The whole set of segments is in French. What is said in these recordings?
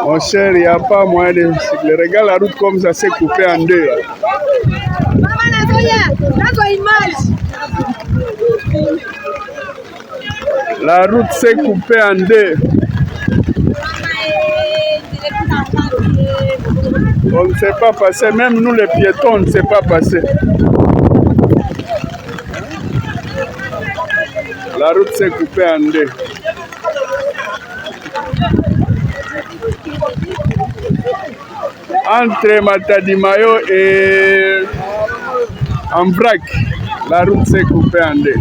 Mon cher, il n'y a pas moyen de recycler. Regarde la route comme ça s'est coupée en deux. Là. La route s'est coupée en deux. On ne sait pas passer, même nous les piétons, on ne sait pas passer. La route s'est coupée en deux. Entre Matadimayo et Ambrak, la route s'est coupée en deux.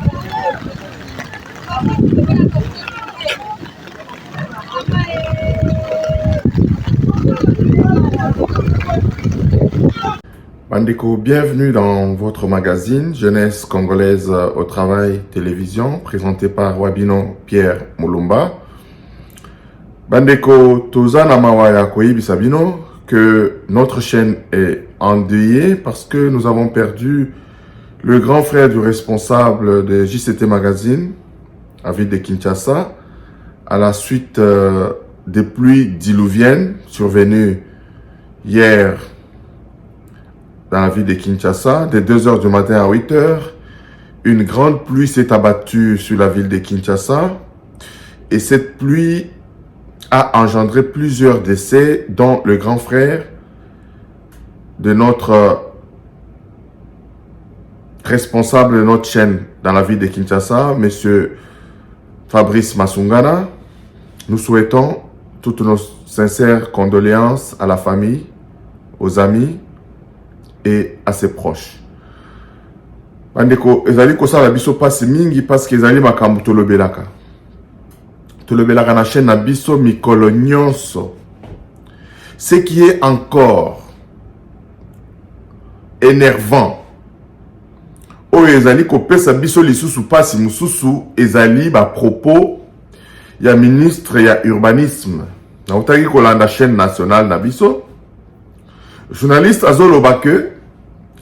Bandeko, bienvenue dans votre magazine Jeunesse congolaise au travail télévision, présenté par Wabino Pierre Mulumba. Bandeko, Tozana Mawaya Koyibi Sabino, que notre chaîne est endeuillée parce que nous avons perdu le grand frère du responsable de JCT Magazine, à ville de Kinshasa, à la suite des pluies diluviennes survenues hier dans la ville de Kinshasa, de 2h du matin à 8h. Une grande pluie s'est abattue sur la ville de Kinshasa et cette pluie a engendré plusieurs décès, dont le grand frère de notre responsable de notre chaîne dans la ville de Kinshasa, M. Fabrice Masungana. Nous souhaitons toutes nos sincères condoléances à la famille, aux amis et à ses proches. Bandeko, ezali kosala biso pasi mingi parce que ezali makambo tolobelaka. Tolobelaka na chaîne na biso mikolo nyonso. Ce qui est encore énervant, oyo ezali kopesa biso lisusu pasi mususu ezali ba propos ya ministre ya urbanisme. Na utaki kolanda chaîne nationale na biso. Journaliste azoloba que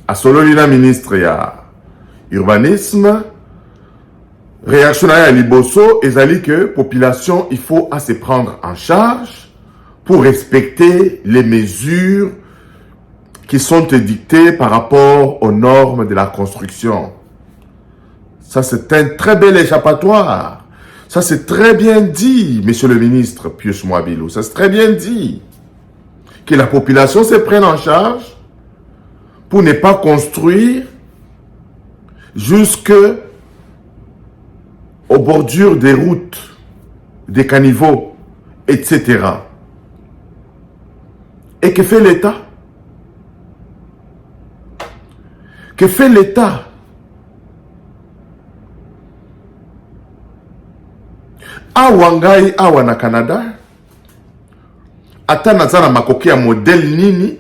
asololi na ministre ya urbanisme, réaction à Liboso, ezali que population, il faut à se prendre en charge pour respecter les mesures qui sont édictées par rapport aux normes de la construction. Ça, c'est un très bel échappatoire. Ça, c'est très bien dit, monsieur le ministre Pius Mwabilou. Ça, c'est très bien dit. Que la population se prenne en charge pour ne pas construire jusque aux bordures des routes, des caniveaux, etc. Et que fait l'État? Que fait l'État? Awangai awa na Canada, ata nazana makoki ya modèle nini,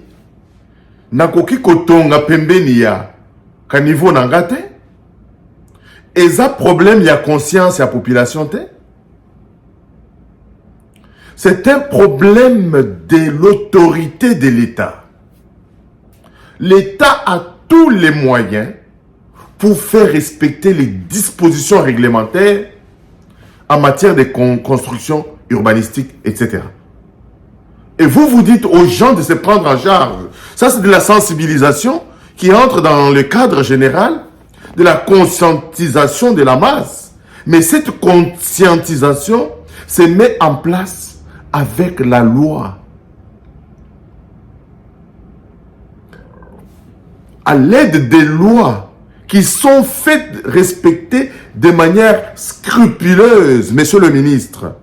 nakoki kotonga pembeni ya kaniveau na ngate, eza problème ya conscience ya population te. C'est un problème de l'autorité de l'État. L'État a tous les moyens pour faire respecter les dispositions réglementaires en matière de construction urbanistique, etc. Et vous dites aux gens de se prendre en charge. Ça, c'est de la sensibilisation qui entre dans le cadre général de la conscientisation de la masse. Mais cette conscientisation se met en place avec la loi. À l'aide des lois qui sont faites respecter de manière scrupuleuse, monsieur le ministre.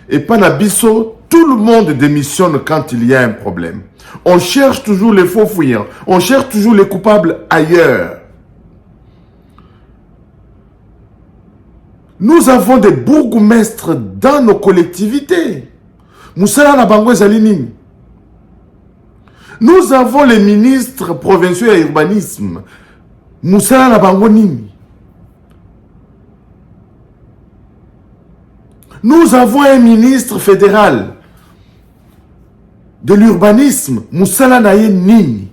Et Panabiso, tout le monde démissionne quand il y a un problème. On cherche toujours les faux fuyants. On cherche toujours les coupables ailleurs. Nous avons des bourgmestres dans nos collectivités. Moussala na bango ezali nini? Nous avons les ministres provinciaux à l'urbanisme. Moussala na bango nini? Nous avons un ministre fédéral de l'urbanisme. Moussala na ye nini?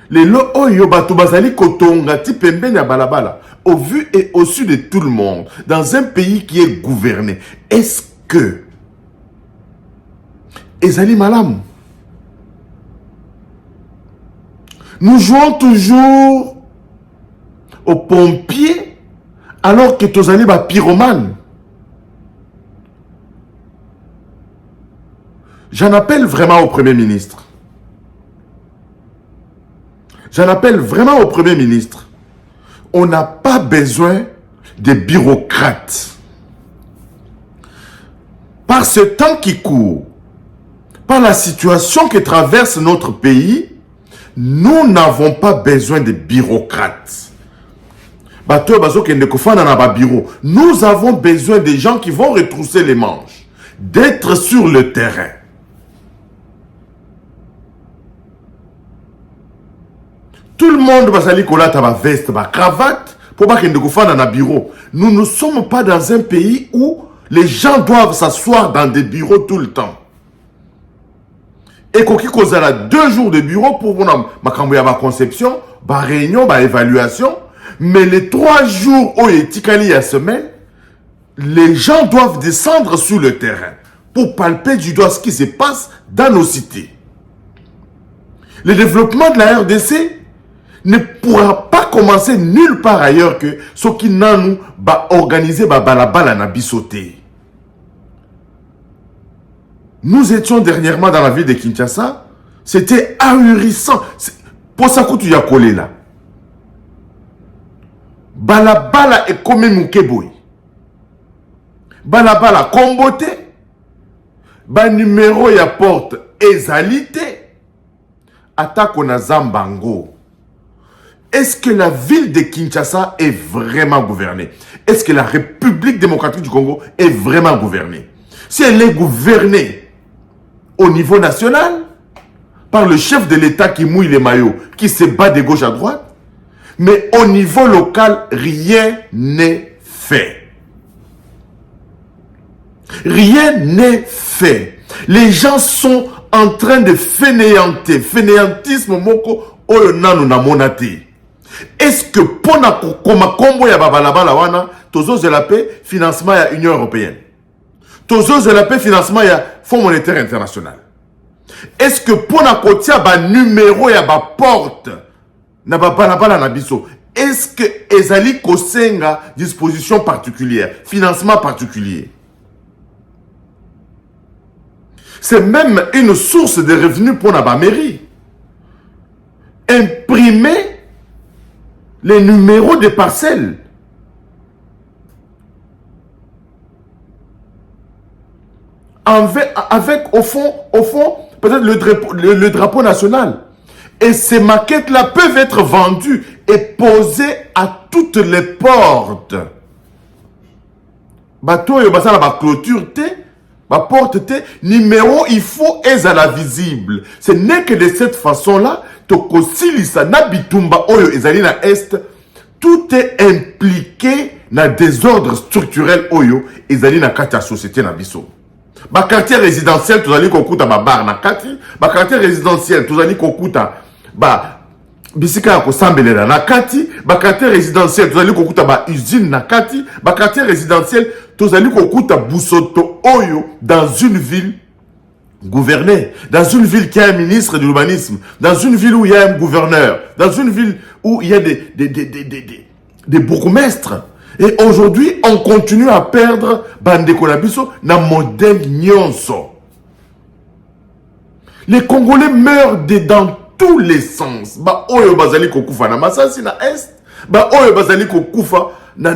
Les lo oyo batu bazali kotonga ti pembeni ya balabala. au vu et au su de tout le monde, dans un pays qui est gouverné, est-ce que ezali malamu? Nous jouons toujours aux pompiers alors que tozali ba pyromane. J'en appelle vraiment au Premier ministre. J'en appelle vraiment au Premier ministre. On n'a pas besoin de bureaucrates. Par ce temps qui court, par la situation que traverse notre pays, nous n'avons pas besoin de bureaucrates. Nous avons besoin de gens qui vont retrousser les manches, d'être sur le terrain. Tout le monde va s'allier coller à veste, à cravate, pour pas qu'il ne dans un bureau. Nous ne sommes pas dans un pays où les gens doivent s'asseoir dans des bureaux tout le temps. Et qu'on a 2 jours de bureau pour ma conception, ma réunion, ma évaluation. Mais les 3 jours où il y a la semaine, les gens doivent descendre sur le terrain pour palper du doigt ce qui se passe dans nos cités. Le développement de la RDC ne pourra pas commencer nulle part ailleurs que ce qui n'a nous organisé balabala na bisoté. Nous étions dernièrement dans la ville de Kinshasa, c'était ahurissant. Pour ça que tu as collé là. Balabala est comme Moukeboy. Balabala comboté. Ba numéro ya porte ezalité. Attaque na Zambango. Est-ce que la ville de Kinshasa est vraiment gouvernée? Est-ce que la République démocratique du Congo est vraiment gouvernée? Si elle est gouvernée au niveau national, par le chef de l'État qui mouille les maillots, qui se bat de gauche à droite, mais au niveau local, rien n'est fait. Rien n'est fait. Les gens sont en train de fainéanter. Fainéantisme moko oyo nanu na monate. Est-ce que pour na koma kombo ya babalabala wana tozo de la paix financement ya Union européenne, tozo de la paix financement ya Fonds monétaire international, est-ce que pour na kotia ba numéro ya ba porte na babalabala na biso, est-ce que ezali kosenga disposition particulière, financement particulier? C'est même une source de revenus pour la mairie. Imprimer les numéros des parcelles. Avec au fond, peut-être le drapeau national. Et ces maquettes-là peuvent être vendues et posées à toutes les portes. Bateau et basala ba clôture te, ba porte te, numéro il faut être à la visible. Ce n'est que de cette façon-là tokosilisa na bitumba oyo ezali na est, tout est impliqué na désordre structurel oyo ezali na kati ya société na biso. Ba quartier résidentiel tozali kokuta ba bar na kati, ba quartier résidentiel tozali kokuta ba bisika ya kosambelela na kati, ba quartier résidentiel tozali kokuta ba usine na kati, ba quartier résidentiel tozali kokuta busoto oyo dans une ville gouvernée, dans une ville qui a un ministre de l'urbanisme, dans une ville où il y a un gouverneur, dans une ville où il y a des bourgmestres. Et aujourd'hui, on continue à perdre Bandeko Nabiso na modèle nyonso. Les Congolais meurent dans tous les sens. Ba oyo bazali kokufa na Masasi na est, ba oyo bazali kokufa na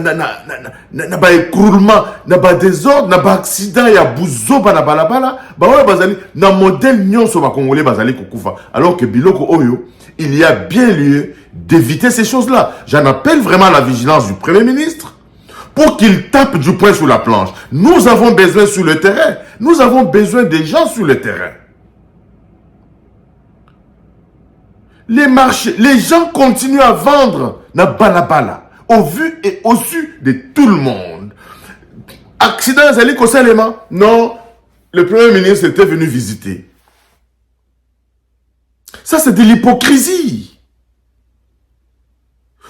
ba écroulement, na ba désordre, na ba accident ya buzoba na balabala, ba oyo bazali na modèle nyonso ba Congolais bazali kokufa. Alors que biloko oyo, il y a bien lieu d'éviter ces choses-là. J'en appelle vraiment à la vigilance du Premier ministre pour qu'il tape du poing sur la planche. Nous avons besoin sur le terrain. Nous avons besoin des gens sur le terrain. Les marchés, les gens continuent à vendre na balabala, au vu et au su de tout le monde. Accident Zali Kosalema? Non, le Premier ministre était venu visiter. Ça, c'est de l'hypocrisie.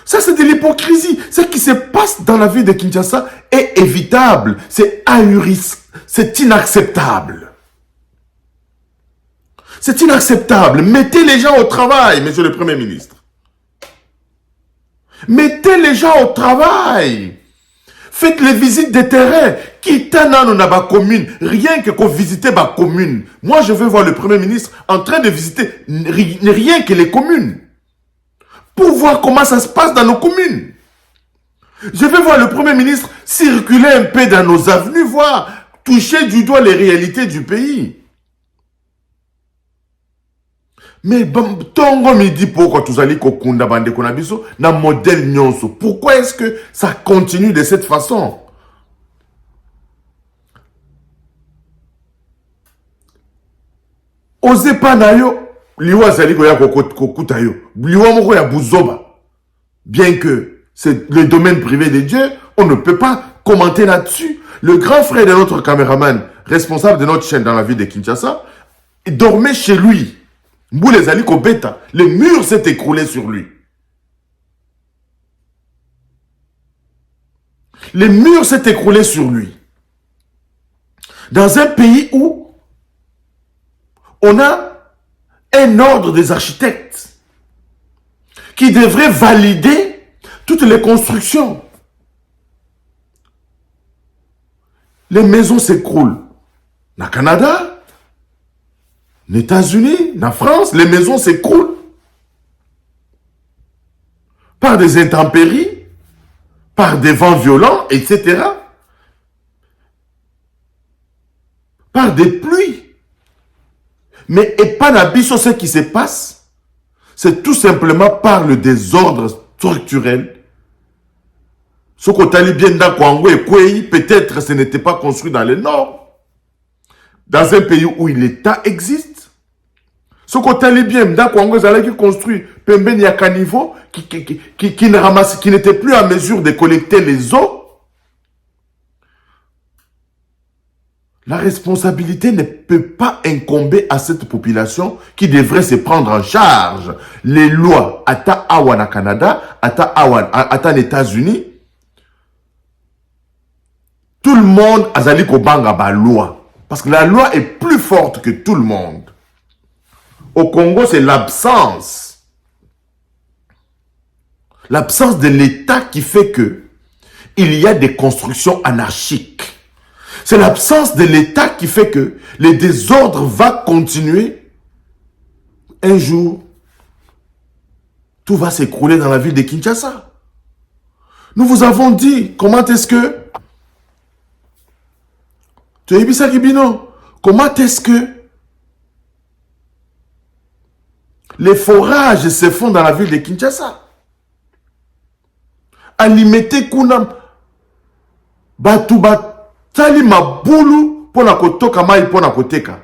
Ça, c'est de l'hypocrisie. Ce qui se passe dans la ville de Kinshasa est évitable. C'est ahurissant. C'est inacceptable. C'est inacceptable. Mettez les gens au travail, monsieur le Premier ministre. Mettez les gens au travail. Faites les visites de terrain. Quittez dans ma commune. Rien que visiter ma commune. Moi, je veux voir le Premier ministre en train de visiter rien que les communes. Pour voir comment ça se passe dans nos communes. Je vais voir le Premier ministre circuler un peu dans nos avenues, voir, toucher du doigt les réalités du pays. Mais tongo midi pourquoi tous allez kokunda bande konabiso na modèle nyonso. Pourquoi est-ce que ça continue de cette façon? Osez pas na yo liwa zali ko ya kokuta yo. Liwa moko ya buzoba. Bien que c'est le domaine privé de Dieu, on ne peut pas commenter là-dessus. Le grand frère de notre caméraman, responsable de notre chaîne dans la ville de Kinshasa, dormait chez lui. Mboule Zali Kobeta, le mur s'est écroulé sur lui. Le mur s'est écroulé sur lui. Dans un pays où on a un ordre des architectes qui devrait valider toutes les constructions. Les maisons s'écroulent. Au Canada, aux États-Unis, en France, les maisons s'écroulent par des intempéries, par des vents violents, etc. Par des pluies. Mais et pas d'abisso, ce qui se passe, c'est tout simplement par le désordre structurel. Ce qu'on t'a dit bien dans Kwango et Kwei, peut-être ce n'était pas construit dans le nord. Dans un pays où l'État existe. Ce qu'on t'a dit bien dans Kwango, ils allaient construire Pemben Yakanivo qui ne ramasse, qui n'était plus à mesure de collecter les eaux. La responsabilité ne peut pas incomber à cette population qui devrait se prendre en charge. Les lois, ata awan à Canada, ata aux États-Unis, tout le monde a zali ko banga ba loi. Parce que la loi est plus forte que tout le monde. Au Congo, c'est l'absence. L'absence de l'État qui fait que il y a des constructions anarchiques. C'est l'absence de l'État qui fait que le désordre va continuer. Un jour, tout va s'écrouler dans la ville de Kinshasa. Nous vous avons dit, comment est-ce que... Tu as vu ça, Kibino? Comment est-ce que les forages se font dans la ville de Kinshasa? Alimete kuna batu batali mabulu pona kotoka mai pona koteka.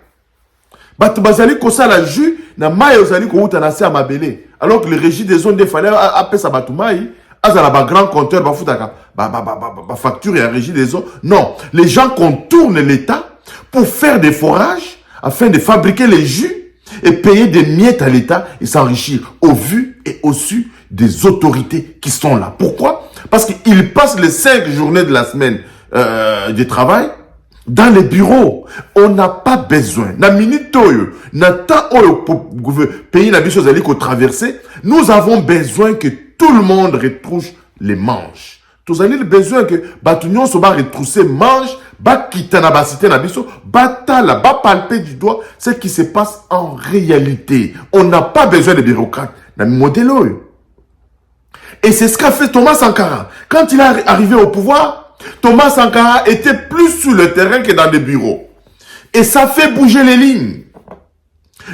Batu bazali kosala jus na mai ozali ko uta na se mabele. Alors que le régime des zones fallait appeler ça batu mai, azala ba grand compteur ba futaka ba facture et régime des zones. Non, les gens contournent l'État pour faire des forages afin de fabriquer les jus et payer des miettes à l'État et s'enrichir au vu et au su des autorités qui sont là. Pourquoi? Parce qu'ils passent les 5 journées de la semaine de travail dans les bureaux. On n'a pas besoin. Na minute oyo, na temps oyo pays na biso zali ko traverser, nous avons besoin que tout le monde retrousse les manches. Tous avez besoin que batunyon so ba retrousser manches, ba kitana ba cité na biso, ba tala, ba palper du doigt ce qui se passe en réalité. On n'a pas besoin de bureaucrates. Na modèle oyo. Et c'est ce qu'a fait Thomas Sankara. Quand il est arrivé au pouvoir, Thomas Sankara était plus sur le terrain que dans les bureaux. Et ça fait bouger les lignes.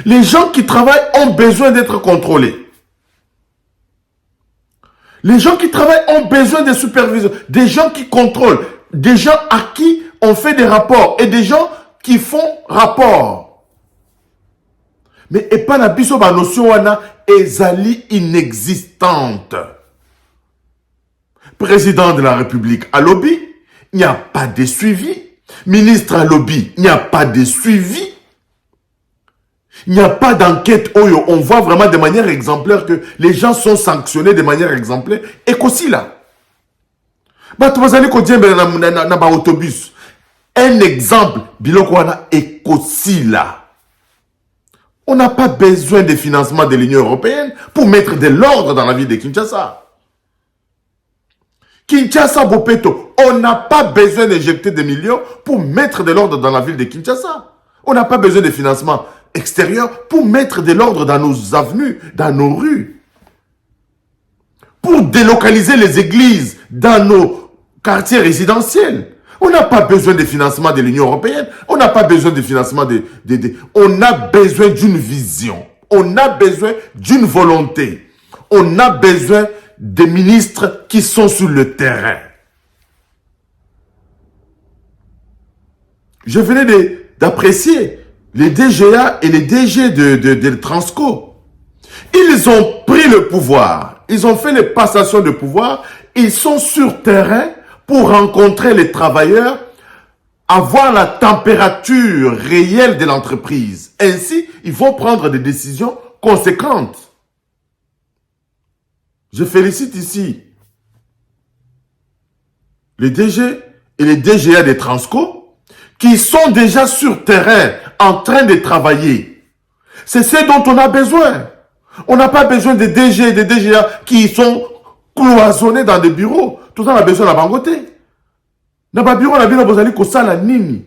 Les gens qui travaillent ont besoin d'être contrôlés. Les gens qui travaillent ont besoin de supervision. Des gens qui contrôlent. Des gens à qui on fait des rapports. Et des gens qui font rapport. Mais et pas la biso ba notion wana ezali inexistante. Président de la République à lobby, il n'y a pas de suivi. Ministre à lobby, il n'y a pas de suivi. Il n'y a pas d'enquête où on voit vraiment de manière exemplaire que les gens sont sanctionnés de manière exemplaire. Et qu'aussi là. Autobus. Un exemple, biloko wana ekosi là. On n'a pas besoin de financement de l'Union européenne pour mettre de l'ordre dans la ville de Kinshasa. Kinshasa Bopeto, on n'a pas besoin d'injecter des millions pour mettre de l'ordre dans la ville de Kinshasa. On n'a pas besoin de financement extérieur pour mettre de l'ordre dans nos avenues, dans nos rues. Pour délocaliser les églises dans nos quartiers résidentiels. On n'a pas besoin de financement de l'Union européenne. On n'a pas besoin de financement On a besoin d'une vision. On a besoin d'une volonté. On a besoin des ministres qui sont sur le terrain. Je venais d'apprécier les DGA et les DG de Transco. Ils ont pris le pouvoir. Ils ont fait les passations de pouvoir. Ils sont sur terrain pour rencontrer les travailleurs, avoir la température réelle de l'entreprise. Ainsi, ils vont prendre des décisions conséquentes. Je félicite ici les DG et les DGA des Transco qui sont déjà sur terrain en train de travailler. C'est ce dont on a besoin. On n'a pas besoin des DG et des DGA qui sont cloisonnés dans des bureaux. Tout ça, on a besoin de la bangoté. Dans le bureau, on a besoin de la nini.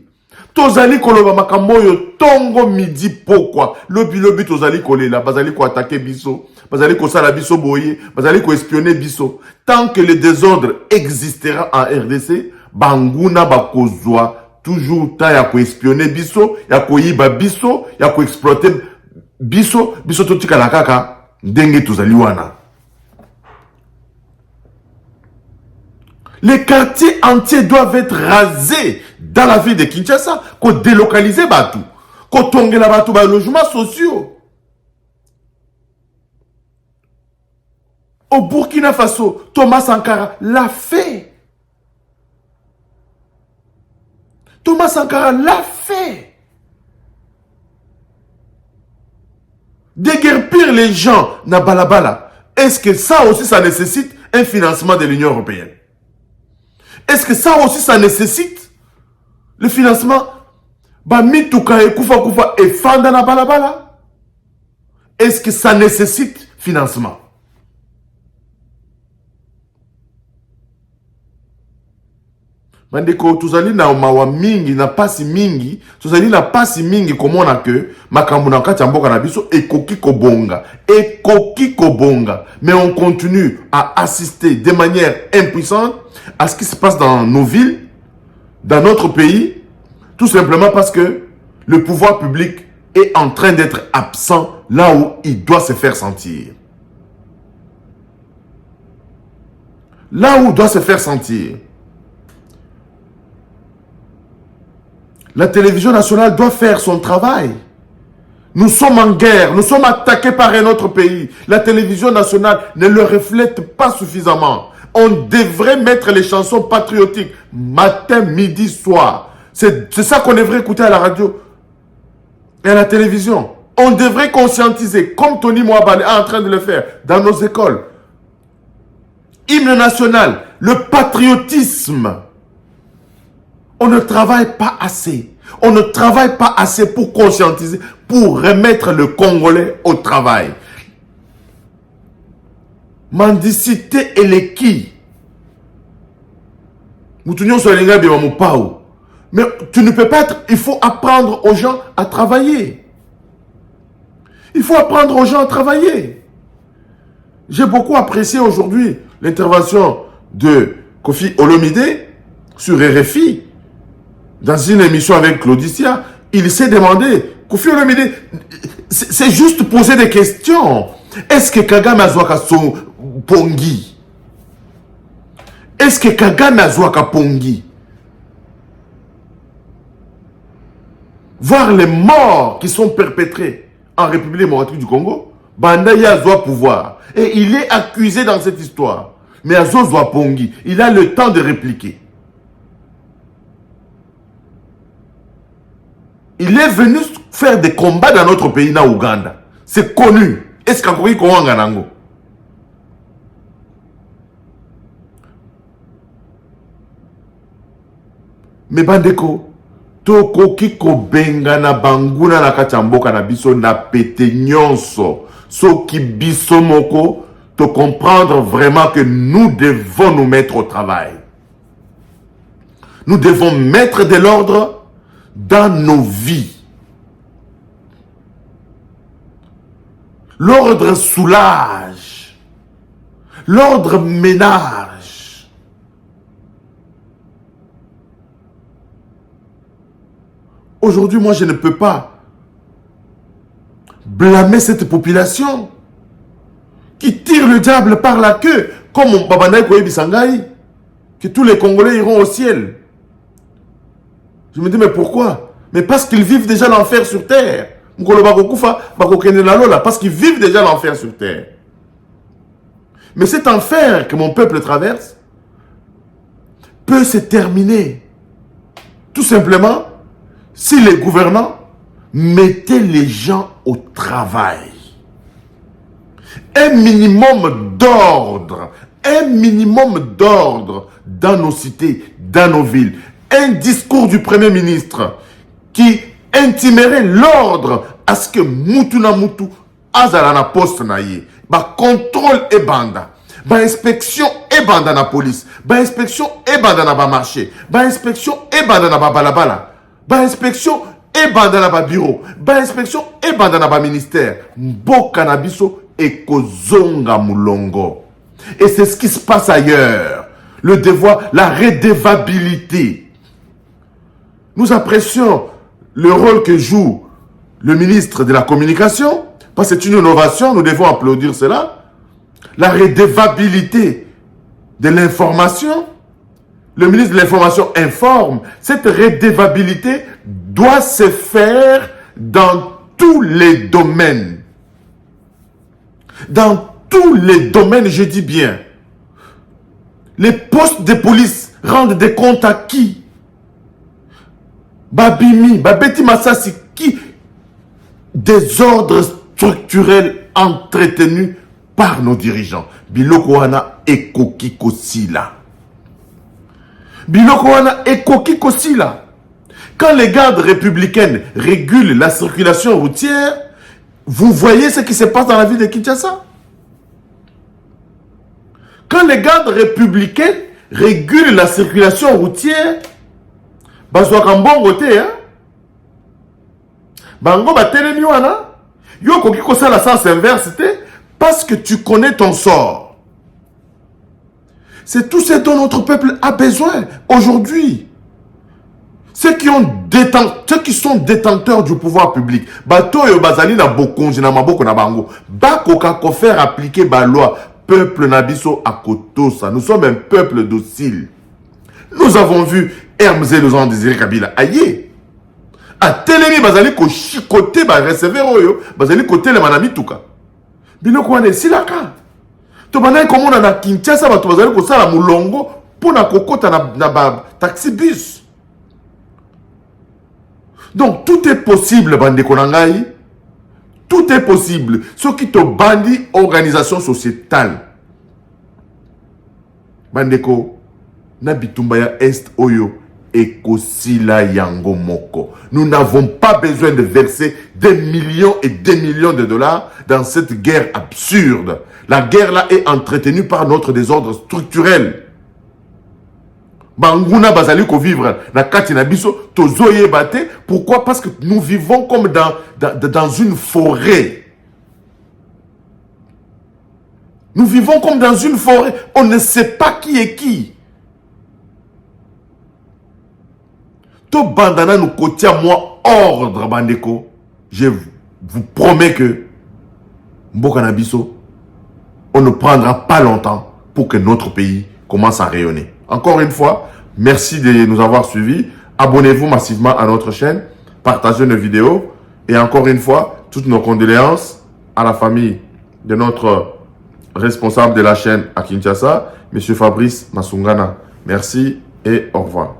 Tozali koloba makamboyo tongo midi pourquoi lobi tozali kolela bazali ko attaquer biso bazali ko sala biso boye bazali ko espionner biso tant que le désordre existera en RDC banguna bakozwa toujours ta ya ko espionner biso ya ko yiba biso ya ko exploiter biso totika la kaka ndenge tozali wana. Les quartiers entiers doivent être rasés dans la ville de Kinshasa, qu'on délocalise Batou, qu'on tongue la Batou, les logements sociaux. Au Burkina Faso, Thomas Sankara l'a fait. Thomas Sankara l'a fait. Déguerpir les gens, na balabala. Est-ce que ça aussi, ça nécessite un financement de l'Union européenne? Est-ce que ça aussi, ça nécessite le financement? Mituka et Koufa et Fanda na balabala? Est-ce que ça nécessite financement? Mandeko, tuzali na mawa mingi, na pasi mingi, tuzali na pasi mingi komona que makamuna kati mboka na biso ekoki kobonga. Ekoki kobonga. Mais on continue à assister de manière impuissante à ce qui se passe dans nos villes, dans notre pays, tout simplement parce que le pouvoir public est en train d'être absent là où il doit se faire sentir. Là où il doit se faire sentir. La télévision nationale doit faire son travail. Nous sommes en guerre, nous sommes attaqués par un autre pays. La télévision nationale ne le reflète pas suffisamment. On devrait mettre les chansons patriotiques matin, midi, soir. C'est ça qu'on devrait écouter à la radio et à la télévision. On devrait conscientiser, comme Tony Mwabale est en train de le faire dans nos écoles. Hymne national, le patriotisme. On ne travaille pas assez. On ne travaille pas assez pour conscientiser, pour remettre le Congolais au travail. Mendicité et les qui. Mais tu ne peux pas être... Il faut apprendre aux gens à travailler. Il faut apprendre aux gens à travailler. J'ai beaucoup apprécié aujourd'hui l'intervention de Kofi Olomide sur RFI. Dans une émission avec Claudicia, il s'est demandé, Kofi Olomide, c'est juste poser des questions. Est-ce que Kagame a joué son pongi? Est-ce que Kagame a joué pongi? Voir les morts qui sont perpétrés en République démocratique du Congo, Bandaya a joué pouvoir. Et il est accusé dans cette histoire. Mais Azo Zoa Pongi, il a le temps de répliquer. Il est venu faire des combats dans notre pays, na Ouganda. C'est connu. Est-ce qu'on peut dire nango? Mais bandeko, toko kiko benga na banguna na kachamboka na biso na pete nyonso. So ki biso moko, te comprendre vraiment que nous devons nous mettre au travail. Nous devons mettre de l'ordre dans nos vies. L'ordre soulage. L'ordre ménage. Aujourd'hui, moi, je ne peux pas blâmer cette population qui tire le diable par la queue, comme mon Babandaï Koye Bisangaï, que tous les Congolais iront au ciel. Je me dis, mais pourquoi? Mais parce qu'ils vivent déjà l'enfer sur terre. Parce qu'ils vivent déjà l'enfer sur terre. Mais cet enfer que mon peuple traverse peut se terminer tout simplement si les gouvernants mettaient les gens au travail. Un minimum d'ordre dans nos cités, dans nos villes. Un discours du Premier ministre qui intimerait l'ordre à ce que Mutuna Mutu azalana poste naye. Ba contrôle et banda. Ba inspection et banda na police. Ba inspection et banda na ba marché. Ba inspection et banda na ba balabala. Ba inspection et banda na ba bureau. Ba inspection et banda na ba ministère. Mboka na biso et kozonga mulongo. Et c'est ce qui se passe ailleurs. Le devoir, la redevabilité. Nous apprécions le rôle que joue le ministre de la Communication, parce que c'est une innovation, nous devons applaudir cela. La redevabilité de l'information. Le ministre de l'Information informe. Cette redevabilité doit se faire dans tous les domaines. Dans tous les domaines, je dis bien. Les postes de police rendent des comptes à qui? Babimi, Babeti Massassi, qui? Des ordres structurels entretenus par nos dirigeants. Biloko wana ekoki kosila. Biloko wana ekoki kosila. Quand les gardes républicaines régulent la circulation routière, vous voyez ce qui se passe dans la ville de Kinshasa? Quand les gardes républicaines régulent la circulation routière, Bango batelemi wana, yo koki kosala sens inverse parce que tu connais ton sort. C'est tout ce dont notre peuple a besoin aujourd'hui. Ceux qui sont détenteurs du pouvoir public, bato yo bazali na bokonzi na maboko na bango, bakoka ko faire appliquer ba loi. Peuple nabiso akotosa. Nous sommes un peuple docile. Nous avons vu Hermès Lozan Désiré Kabila. Aïe. A telemi bazali ko chicoté ba recevoir oyo, bazali ko tele manami tuka. Biloko wana silaka. To bana ko mona na Kinshasa ba to bazali ko sala mulongo pona kokota na ba taxi bus. Donc tout est possible bande konangai. Tout est possible. Ce qui te bandit organisation sociétale. Bandeko, Nabitumbaya Est Oyo et Kosila Yango Moko. Nous n'avons pas besoin de verser des millions et des millions de dollars dans cette guerre absurde. La guerre là est entretenue par notre désordre structurel. Banguna bazali ko vivre na kati na biso tozoye bate. Pourquoi? Parce que nous vivons comme dans une forêt. Nous vivons comme dans une forêt. On ne sait pas qui est qui. To bandana nous kotia moi ordre bandeko. Je vous promets que Mboka na biso, on ne prendra pas longtemps pour que notre pays commence à rayonner. Encore une fois, merci de nous avoir suivis. Abonnez-vous massivement à notre chaîne. Partagez nos vidéos. Et encore une fois, toutes nos condoléances à la famille de notre responsable de la chaîne à Kinshasa, M. Fabrice Masungana. Merci et au revoir.